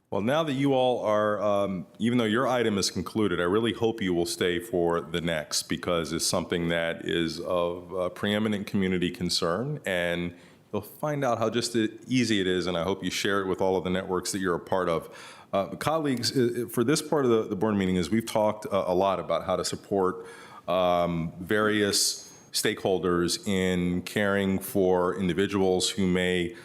Well, now that you all are, even though your item is concluded, I really hope you will stay for the next, because it's something that is of preeminent community concern, and you'll find out how just easy it is, and I hope you share it with all of the networks that you're a part of. Colleagues, for this part of the board meeting, is we've talked a lot about how to support various stakeholders in caring for individuals who may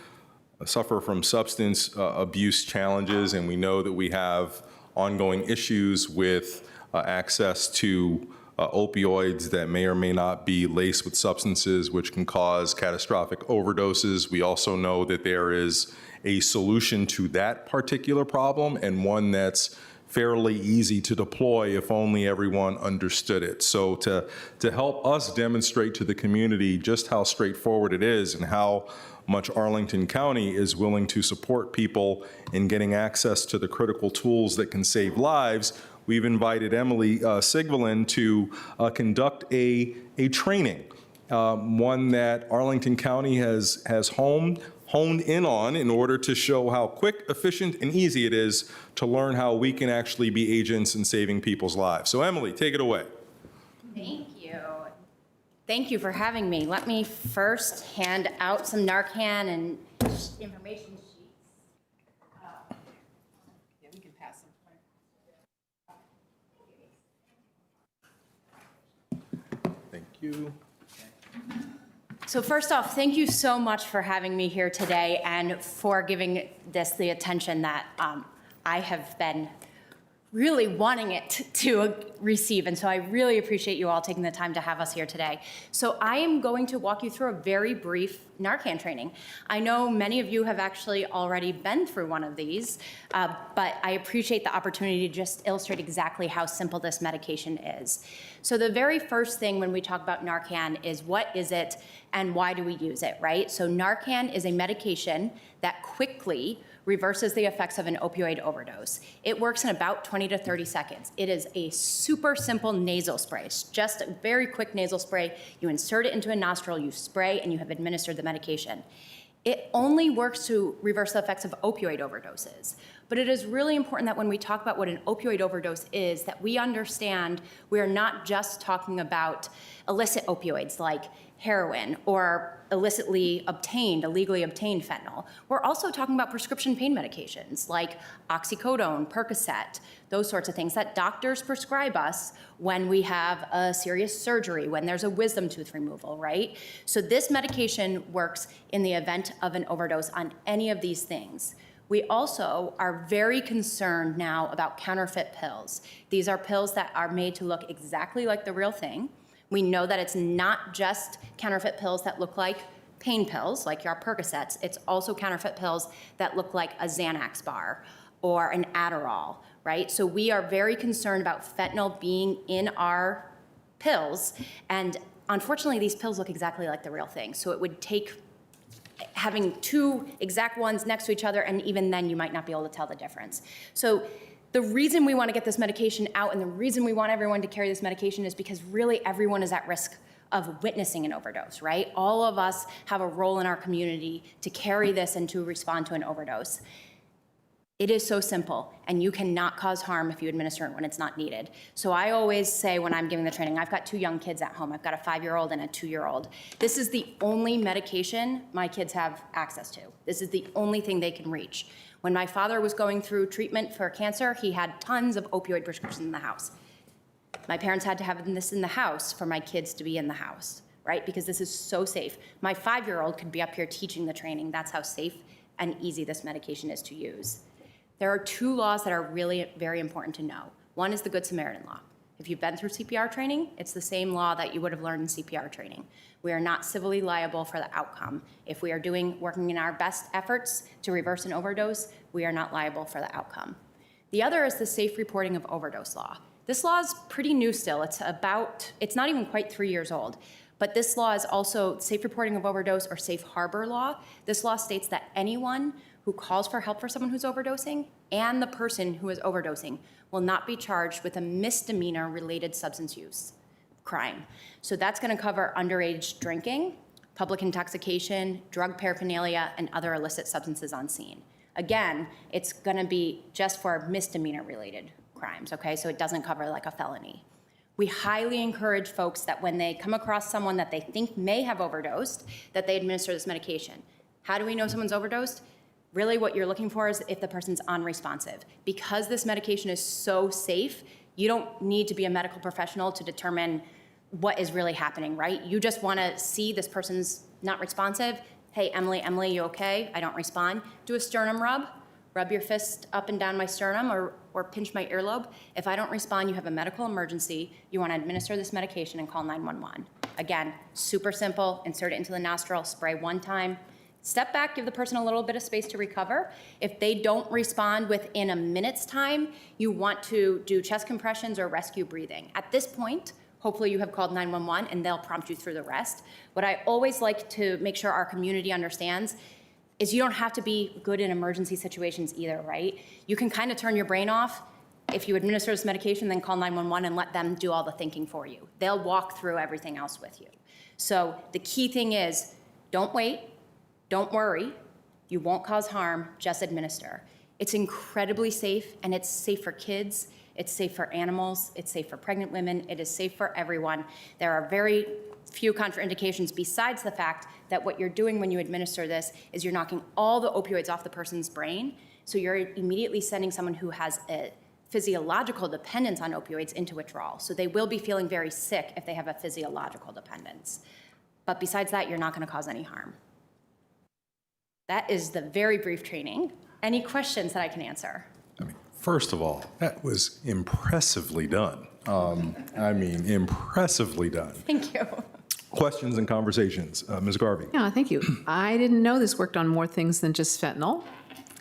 suffer from substance abuse challenges, and we know that we have ongoing issues with access to opioids that may or may not be laced with substances which can cause catastrophic overdoses. We also know that there is a solution to that particular problem, and one that's fairly easy to deploy if only everyone understood it. So to help us demonstrate to the community just how straightforward it is and how much Arlington County is willing to support people in getting access to the critical tools that can save lives, we've invited Emily Sigvalin to conduct a training, one that Arlington County has honed in on in order to show how quick, efficient, and easy it is to learn how we can actually be agents in saving people's lives. So Emily, take it away. Thank you. Thank you for having me. Let me first hand out some NARCAN and information sheets. Yeah, we can pass them. Thank you. So first off, thank you so much for having me here today and for giving this the attention that I have been really wanting it to receive. And so I really appreciate you all taking the time to have us here today. So I am going to walk you through a very brief NARCAN training. I know many of you have actually already been through one of these, but I appreciate the opportunity to just illustrate exactly how simple this medication is. So the very first thing when we talk about NARCAN is what is it and why do we use it, right? So NARCAN is a medication that quickly reverses the effects of an opioid overdose. It works in about 20 to 30 seconds. It is a super simple nasal spray. It's just a very quick nasal spray. You insert it into a nostril, you spray, and you have administered the medication. It only works to reverse the effects of opioid overdoses. But it is really important that when we talk about what an opioid overdose is, that we understand we are not just talking about illicit opioids like heroin or illegally obtained fentanyl. We're also talking about prescription pain medications like oxycodone, Percocet, those sorts of things that doctors prescribe us when we have a serious surgery, when there's a wisdom tooth removal, right? So this medication works in the event of an overdose on any of these things. We also are very concerned now about counterfeit pills. These are pills that are made to look exactly like the real thing. We know that it's not just counterfeit pills that look like pain pills, like your Percocets. It's also counterfeit pills that look like a Xanax bar or an Adderall, right? So we are very concerned about fentanyl being in our pills. And unfortunately, these pills look exactly like the real thing. So it would take having two exact ones next to each other, and even then you might not be able to tell the difference. So the reason we want to get this medication out and the reason we want everyone to carry this medication is because really everyone is at risk of witnessing an overdose, right? All of us have a role in our community to carry this and to respond to an overdose. It is so simple, and you cannot cause harm if you administer it when it's not needed. So I always say when I'm giving the training, I've got two young kids at home. I've got a 5-year-old and a 2-year-old. This is the only medication my kids have access to. This is the only thing they can reach. When my father was going through treatment for cancer, he had tons of opioid prescriptions in the house. My parents had to have this in the house for my kids to be in the house, right? Because this is so safe. My 5-year-old could be up here teaching the training. That's how safe and easy this medication is to use. There are 2 laws that are really very important to know. One is the Good Samaritan law. If you've been through CPR training, it's the same law that you would have learned in CPR training. We are not civilly liable for the outcome. If we are working in our best efforts to reverse an overdose, we are not liable for the outcome. The other is the safe reporting of overdose law. This law is pretty new still. It's not even quite 3 years old. But this law is also safe reporting of overdose or safe harbor law. This law states that anyone who calls for help for someone who's overdosing and the person who is overdosing will not be charged with a misdemeanor related substance use crime. So that's going to cover underage drinking, public intoxication, drug paraphernalia, and other illicit substances on scene. Again, it's going to be just for misdemeanor-related crimes, okay? So it doesn't cover like a felony. We highly encourage folks that when they come across someone that they think may have overdosed, that they administer this medication. How do we know someone's overdosed? Really what you're looking for is if the person's unresponsive. Because this medication is so safe, you don't need to be a medical professional to determine what is really happening, right? You just want to see this person's not responsive. Hey, Emily, you okay? I don't respond. Do a sternum rub. Rub your fist up and down my sternum or pinch my earlobe. If I don't respond, you have a medical emergency. You want to administer this medication and call 911. Again, super simple. Insert it into the nostril, spray one time. Step back, give the person a little bit of space to recover. If they don't respond within a minute's time, you want to do chest compressions or rescue breathing. At this point, hopefully you have called 911 and they'll prompt you through the rest. What I always like to make sure our community understands is you don't have to be good in emergency situations either, right? You can kind of turn your brain off. If you administer this medication, then call 911 and let them do all the thinking for you. They'll walk through everything else with you. So the key thing is don't wait. Don't worry, you won't cause harm, just administer. It's incredibly safe, and it's safe for kids, it's safe for animals, it's safe for pregnant women, it is safe for everyone. There are very few contraindications besides the fact that what you're doing when you administer this is you're knocking all the opioids off the person's brain, so you're immediately sending someone who has a physiological dependence on opioids into withdrawal. So they will be feeling very sick if they have a physiological dependence. But besides that, you're not gonna cause any harm. That is the very brief training. Any questions that I can answer? I mean, first of all, that was impressively done. Impressively done. Thank you. Questions and conversations. Ms. Garvey. Yeah, thank you. I didn't know this worked on more things than just fentanyl.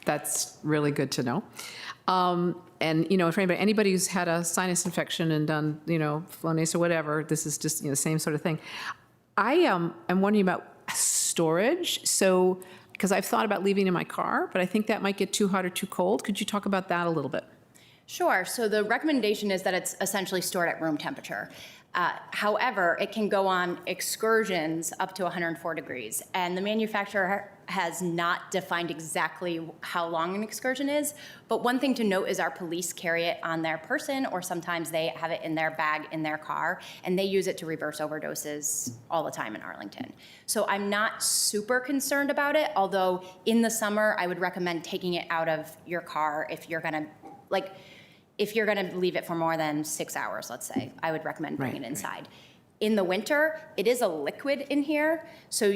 That's really good to know. And, for anybody who's had a sinus infection and done, Flonase or whatever, this is just, the same sort of thing. I am wondering about storage. So, because I've thought about leaving it in my car, but I think that might get too hot or too cold. Could you talk about that a little bit? Sure. So the recommendation is that it's essentially stored at room temperature. However, it can go on excursions up to 104 degrees, and the manufacturer has not defined exactly how long an excursion is. But one thing to note is our police carry it on their person, or sometimes they have it in their bag in their car, and they use it to reverse overdoses all the time in Arlington. So I'm not super concerned about it, although in the summer, I would recommend taking it out of your car if you're gonna, if you're gonna leave it for more than 6 hours, let's say, I would recommend bringing it inside. In the winter, it is a liquid in here, so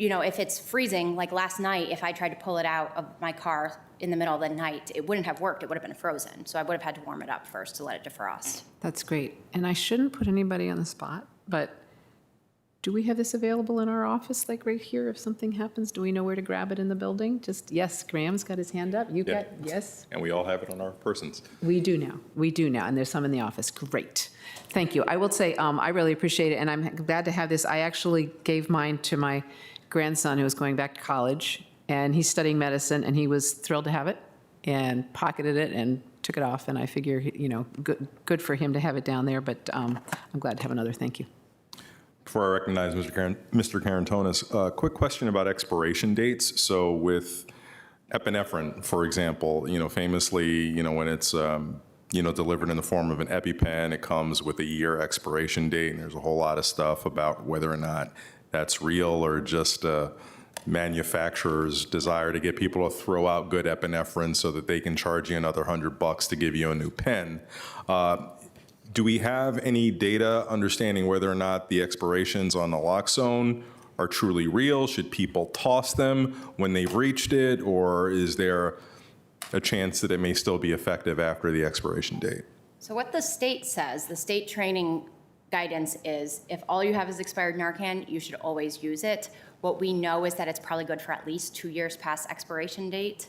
if it's freezing, like last night, if I tried to pull it out of my car in the middle of the night, it wouldn't have worked, it would have been frozen. So I would have had to warm it up first to let it defrost. That's great. And I shouldn't put anybody on the spot, but do we have this available in our office, like right here, if something happens? Do we know where to grab it in the building? Just, yes, Graham's got his hand up. You got, yes? And we all have it on our persons. We do now, and there's some in the office. Great. Thank you. I will say, I really appreciate it, and I'm glad to have this. I actually gave mine to my grandson who was going back to college, and he's studying medicine, and he was thrilled to have it and pocketed it and took it off, and I figure, good for him to have it down there, but I'm glad to have another. Thank you. Before I recognize Mr. Karantonis, a quick question about expiration dates. So with epinephrine, for example, famously, when it's, delivered in the form of an EpiPen, it comes with a year expiration date, and there's a whole lot of stuff about whether or not that's real or just a manufacturer's desire to get people to throw out good epinephrine so that they can charge you another $100 to give you a new pen. Do we have any data understanding whether or not the expirations on naloxone are truly real? Should people toss them when they've reached it, or is there a chance that it may still be effective after the expiration date? So what the state says, the state training guidance is, if all you have is expired NARCAN, you should always use it. What we know is that it's probably good for at least 2 years past expiration date.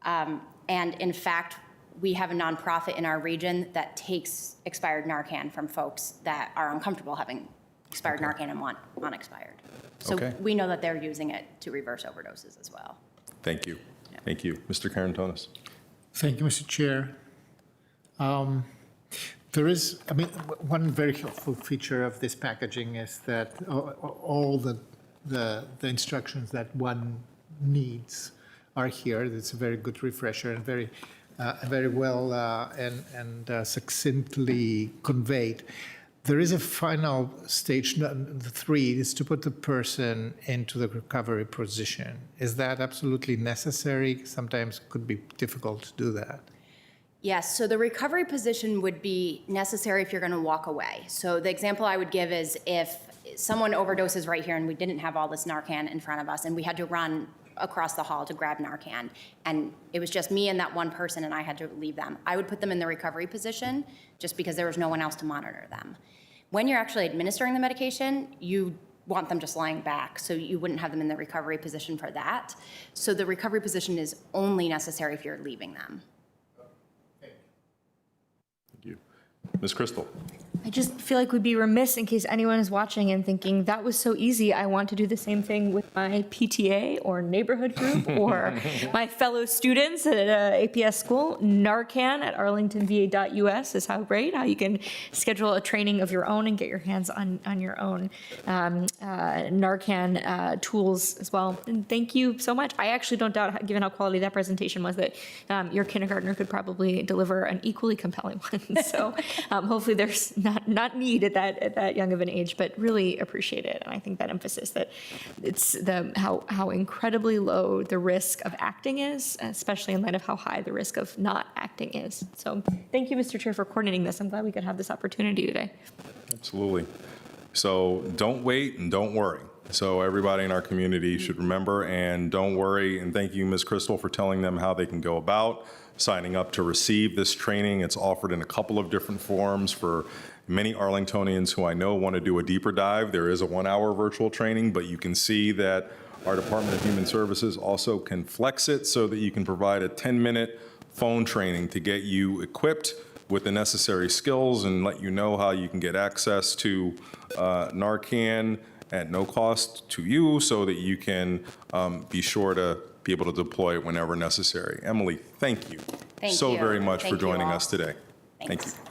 And in fact, we have a nonprofit in our region that takes expired NARCAN from folks that are uncomfortable having expired NARCAN and want unexpired. So we know that they're using it to reverse overdoses as well. Thank you. Yeah. Thank you. Mr. Karantonis. Thank you, Mr. Chair. There is, one very helpful feature of this packaging is that all the instructions that one needs are here. It's a very good refresher and very well and succinctly conveyed. There is a final stage, the 3, is to put the person into the recovery position. Is that absolutely necessary? Sometimes it could be difficult to do that. Yes, so the recovery position would be necessary if you're going to walk away. So the example I would give is if someone overdoses right here and we didn't have all this NARCAN in front of us and we had to run across the hall to grab NARCAN, and it was just me and that one person and I had to leave them, I would put them in the recovery position just because there was no one else to monitor them. When you're actually administering the medication, you want them just lying back, so you wouldn't have them in the recovery position for that. So the recovery position is only necessary if you're leaving them. Thank you. Ms. Crystal. I just feel like we'd be remiss in case anyone is watching and thinking, that was so easy, I want to do the same thing with my PTA or neighborhood group or my fellow students at APS school. NARCAN at arlingtonva.us is how you can schedule a training of your own and get your hands on your own NARCAN tools as well. And thank you so much. I actually don't doubt, given how quality that presentation was, that your kindergartner could probably deliver an equally compelling one. So hopefully there's not need at that young of an age, but really appreciate it. And I think that emphasis that it's how incredibly low the risk of acting is, especially in light of how high the risk of not acting is. So thank you, Mr. Chair, for coordinating this. I'm glad we could have this opportunity today. Absolutely. So don't wait and don't worry. So everybody in our community should remember, and don't worry. And thank you, Ms. Crystal, for telling them how they can go about signing up to receive this training. It's offered in a couple of different forms for many Arlingtonians who I know want to do a deeper dive. There is a 1-hour virtual training, but you can see that our Department of Human Services also can flex it so that you can provide a 10-minute phone training to get you equipped with the necessary skills and let you know how you can get access to NARCAN at no cost to you so that you can be sure to be able to deploy it whenever necessary. Emily, thank you Thank so you. very much Thank for you joining all. us today. Thanks. Thank you.